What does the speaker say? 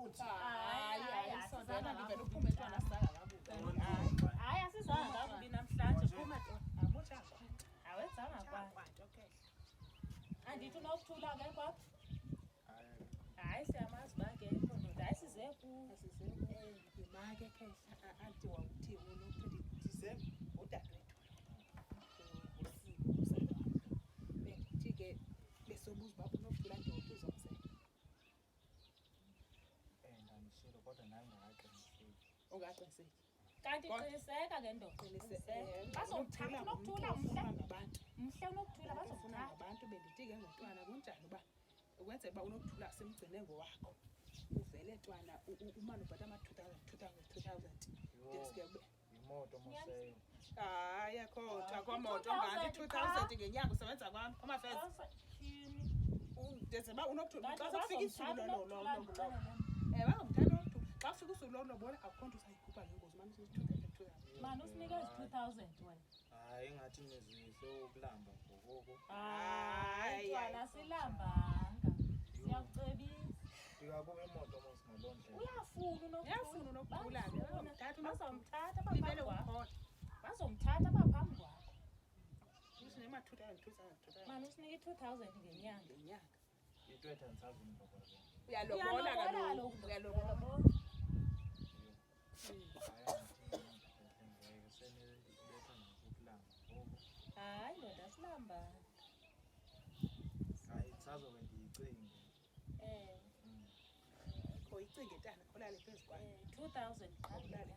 futhi. Hayi asizana ngivela uphume ntwana sala kabuka. Hayi asizana kakubi namhlanje phuma Amotsha. awenzanga Kwanto okay. andithi unokuthula ke kwapha hayi siyamazi bakekho ndoda hayi size ku Imake khehla anti wawuthi unokuthi ndize udadewethu. Usiko bengithi ke besobuza baba unokuthula ndoda uzomsela. Ngishilo kodwa naye ngakaqiniseki. Ungaqiniseki. kanti qiniseka ke ndoda bazomthanda unokuthula ngabantu. mhle unokuthula Bazofuna bazomthanda ngabantu bendithi ke ngotwana kunjani uba ukwenza uba unokuthula simgcine ngowakho. Uvele ntwana umane ubhatha ama 2000 deske ube Imoto moseyo. hayi akhotha kwamoto ngathi 2000 ngenyanga usebenza kwami amafezi ndenze uba unokuthula xa sokufika isuku lo bangomthanda unokuthula xa kufika usuku lobona akukho nto usayikhupha ngengozi manje usi-2000 mani usinikeza 2000 wena Hayi ngathi nizihle ukulamba ngokoko. hayi ntwana silambanga siyakucebisa Ndikakuba imoto mosingalondlela. uyafuna unokuthula ke bazomthatha libele abaphambi kwakho ukhona bazomthatha abaphambi kwakho usinema 2000 mani usinike i-2000 ngenyanga ngenyanga I-20,000 ngokwazo. uyalobola kaloku uyalobola hayi ndoda silambanga Hayi sazobe ndiyicinge. khoyicinge ntana olale phezu kwayo 2000 olale